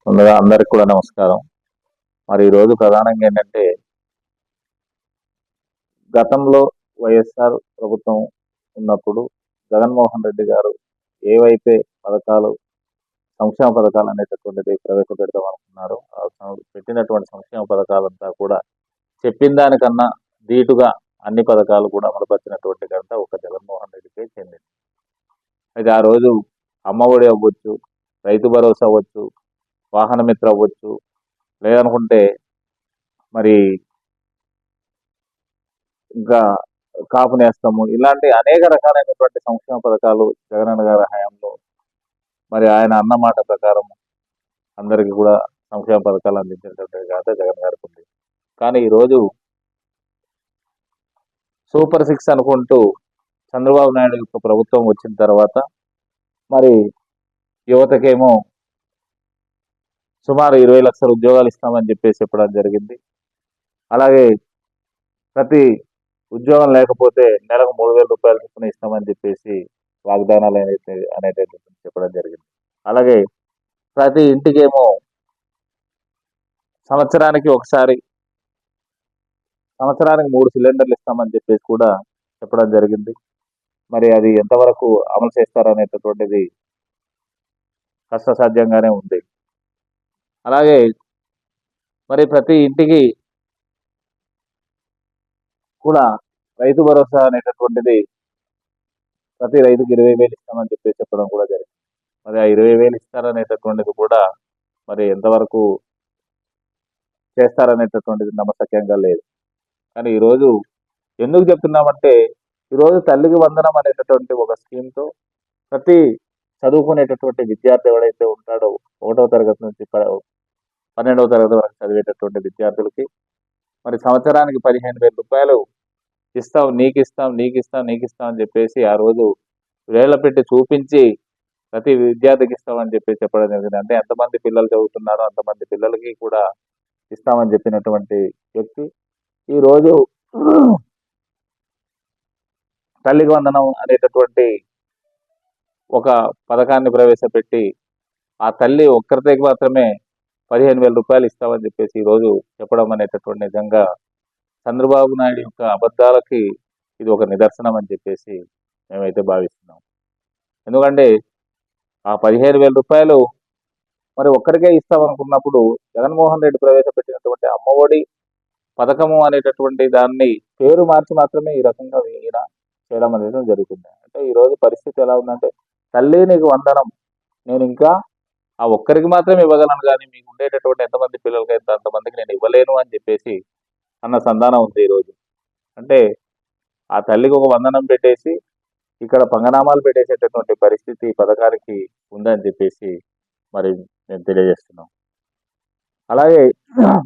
ముందుగా అందరికి కూడా నమస్కారం. మరి ఈరోజు ప్రధానంగా ఏంటంటే, గతంలో వైఎస్ఆర్ ప్రభుత్వం ఉన్నప్పుడు జగన్మోహన్ రెడ్డి గారు ఏవైతే పథకాలు, సంక్షేమ పథకాలు అనేటటువంటిది ప్రవేశపెడదాం అనుకున్నారో, పెట్టినటువంటి సంక్షేమ పథకాలంతా కూడా చెప్పిన దానికన్నా ధీటుగా అన్ని పథకాలు కూడా అమలుపరిచినటువంటి ఘనత ఒక జగన్మోహన్ రెడ్డికే చెందింది. అయితే ఆ రోజు అమ్మఒడి అవ్వచ్చు, రైతు భరోసా అవ్వచ్చు, వాహన మిత్ర అవ్వచ్చు, లేదనుకుంటే మరి ఇంకా కాపు నేస్తము, ఇలాంటి అనేక రకాలైనటువంటి సంక్షేమ పథకాలు జగనన్న గారి హయాంలో మరి ఆయన అన్నమాట ప్రకారం అందరికీ కూడా సంక్షేమ పథకాలు అందించినటువంటి ఘనత జగన్ గారికి ఉంది. కానీ ఈరోజు సూపర్ 6 అనుకుంటూ చంద్రబాబు నాయుడు యొక్క ప్రభుత్వం వచ్చిన తర్వాత మరి యువతకేమో సుమారు 20 లక్షల ఉద్యోగాలు ఇస్తామని చెప్పేసి చెప్పడం జరిగింది. అలాగే ప్రతి ఉద్యోగం లేకపోతే నెలకు 3,000 రూపాయలు చొప్పున ఇస్తామని చెప్పేసి వాగ్దానాలు అనేటటువంటి చెప్పడం జరిగింది. అలాగే ప్రతి ఇంటికేమో సంవత్సరానికి 3 సిలిండర్లు ఇస్తామని చెప్పేసి కూడా చెప్పడం జరిగింది. మరి అది ఎంతవరకు అమలు చేస్తారనేటటువంటిది కష్టసాధ్యంగానే ఉంది. అలాగే మరి ప్రతి ఇంటికి కూడా రైతు భరోసా అనేటటువంటిది ప్రతి రైతుకి 20,000 ఇస్తామని చెప్పేసి చెప్పడం కూడా జరిగింది. మరి ఆ 20,000 ఇస్తారనేటటువంటిది కూడా మరి ఎంతవరకు చేస్తారనేటటువంటిది నమ్మశక్యంగా లేదు. కానీ ఈరోజు ఎందుకు చెప్తున్నామంటే, ఈరోజు తల్లికి వందనం అనేటటువంటి ఒక స్కీమ్తో ప్రతి చదువుకునేటటువంటి విద్యార్థి ఎవడైతే ఉంటాడో 1వ తరగతి నుంచి 12వ తరగతి వరకు చదివేటటువంటి విద్యార్థులకి మరి సంవత్సరానికి 15,000 రూపాయలు ఇస్తాం, నీకు ఇస్తాం అని చెప్పేసి ఆ రోజు వేళ్ల పెట్టి చూపించి ప్రతి విద్యార్థికి ఇస్తామని చెప్పేసి చెప్పడం జరిగింది. అంటే ఎంతమంది పిల్లలు చదువుతున్నారో అంతమంది పిల్లలకి కూడా ఇస్తామని చెప్పినటువంటి వ్యక్తి ఈరోజు తల్లికి వందనం అనేటటువంటి ఒక పథకాన్ని ప్రవేశపెట్టి ఆ తల్లి ఒక్కరితేకి మాత్రమే 15,000 రూపాయలు ఇస్తామని చెప్పేసి ఈరోజు చెప్పడం అనేటటువంటి నిజంగా చంద్రబాబు నాయుడు యొక్క అబద్ధాలకి ఇది ఒక నిదర్శనం అని చెప్పేసి మేమైతే భావిస్తున్నాం. ఎందుకంటే ఆ 15,000 రూపాయలు మరి ఒక్కరికే ఇస్తామనుకున్నప్పుడు జగన్మోహన్ రెడ్డి ప్రవేశపెట్టినటువంటి అమ్మఒడి పథకము అనేటటువంటి దాన్ని పేరు మార్చి మాత్రమే ఈ రకంగా ఈయన చేయడం అనేది జరుగుతుంది. అంటే ఈరోజు పరిస్థితి ఎలా ఉందంటే, తల్లి నీకు వందనం, నేను ఇంకా ఆ ఒక్కరికి మాత్రమే ఇవ్వగలను, కానీ మీకు ఉండేటటువంటి ఎంతమంది పిల్లలకైతే అంతమందికి నేను ఇవ్వలేను అని చెప్పేసి అన్న సంధానం ఉంది ఈరోజు. అంటే ఆ తల్లికి ఒక వందనం పెట్టేసి ఇక్కడ పంగనామాలు పెట్టేసేటటువంటి పరిస్థితి పథకానికి ఉందని చెప్పేసి మరి మేము తెలియజేస్తున్నాం. అలాగే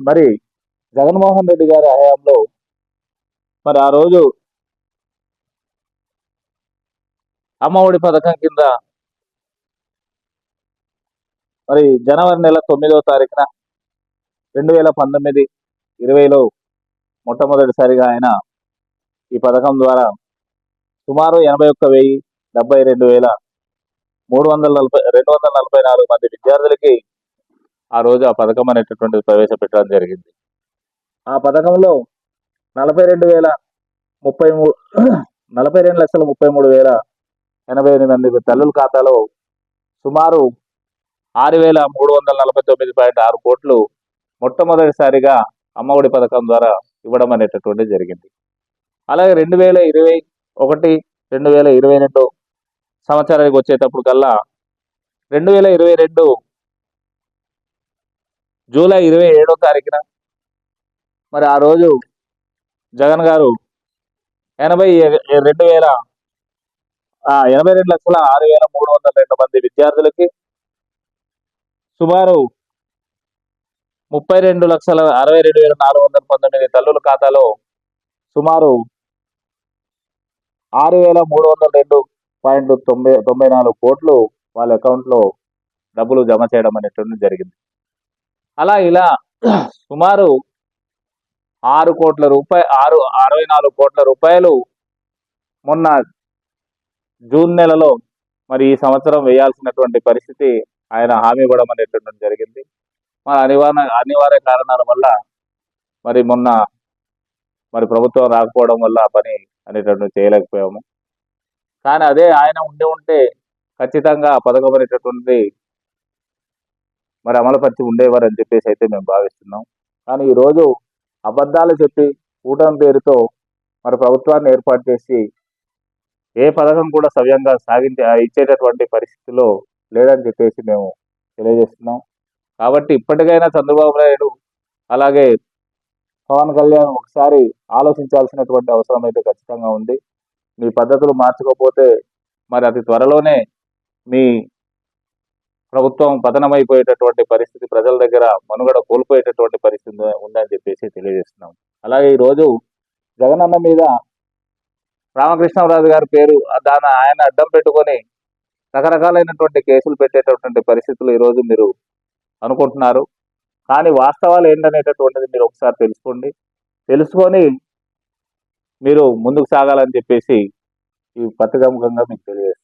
మరి జగన్మోహన్ రెడ్డి గారి హయాంలో మరి ఆ రోజు అమ్మఒడి పథకం కింద మరి జనవరి నెల 9వ తారీఖున 2019-20లో మొట్టమొదటిసారిగా ఆయన ఈ పథకం ద్వారా సుమారు 81,72,244 మంది విద్యార్థులకి ఆ రోజు ఆ పథకం అనేటటువంటిది ప్రవేశపెట్టడం జరిగింది. ఆ పథకంలో 42,33,088 మంది తల్లుల ఖాతాలో సుమారు 6,349.6 కోట్లు మొట్టమొదటిసారిగా అమ్మఒడి పథకం ద్వారా ఇవ్వడం అనేటటువంటిది జరిగింది. అలాగే 2021-2022 సంవత్సరానికి వచ్చేటప్పుడు కల్లా 2022 జూలై 27వ తారీఖున మరి ఆ రోజు జగన్ గారు 82,6,302 మంది విద్యార్థులకి సుమారు 32,62,419 తల్లుల ఖాతాలో సుమారు 6,302.94 కోట్లు వాళ్ళ అకౌంట్లో డబ్బులు జమ చేయడం అనేటువంటి జరిగింది. అలా ఇలా సుమారు 64 కోట్ల రూపాయలు మొన్న జూన్ నెలలో మరి ఈ సంవత్సరం వేయాల్సినటువంటి పరిస్థితి ఆయన హామీ ఇవ్వడం అనేటువంటి జరిగింది. మరి అనివార్య కారణాల వల్ల మరి మొన్న మరి ప్రభుత్వం రాకపోవడం వల్ల ఆ పని అనేటటువంటి చేయలేకపోయాము. కానీ అదే ఆయన ఉంటే ఖచ్చితంగా ఆ పథకం అనేటటువంటిది మరి అమలుపరిచి ఉండేవారు అని చెప్పేసి అయితే మేము భావిస్తున్నాం. కానీ ఈరోజు అబద్ధాలు చెప్పి కూటమి పేరుతో మరి ప్రభుత్వాన్ని ఏర్పాటు చేసి ఏ పథకం కూడా సవ్యంగా ఇచ్చేటటువంటి పరిస్థితిలో లేదని చెప్పేసి మేము తెలియజేస్తున్నాం. కాబట్టి ఇప్పటికైనా చంద్రబాబు నాయుడు అలాగే పవన్ కళ్యాణ్ ఒకసారి ఆలోచించాల్సినటువంటి అవసరం అయితే ఖచ్చితంగా ఉంది. మీ పద్ధతులు మార్చుకోకపోతే మరి అతి త్వరలోనే మీ ప్రభుత్వం పతనమైపోయేటటువంటి పరిస్థితి, ప్రజల దగ్గర మనుగడ కోల్పోయేటటువంటి పరిస్థితి ఉందని చెప్పేసి తెలియజేస్తున్నాం. అలాగే ఈరోజు జగనన్న మీద రామకృష్ణరాజు గారి పేరు ఆయన అడ్డం పెట్టుకొని రకరకాలైనటువంటి కేసులు పెట్టేటటువంటి పరిస్థితులు ఈరోజు మీరు అనుకుంటున్నారు. కానీ వాస్తవాలు ఏంటనేటటువంటిది మీరు ఒకసారి తెలుసుకొని మీరు ముందుకు సాగాలని చెప్పేసి ఈ పత్రికాముఖంగా మీకు తెలియజేస్తాను.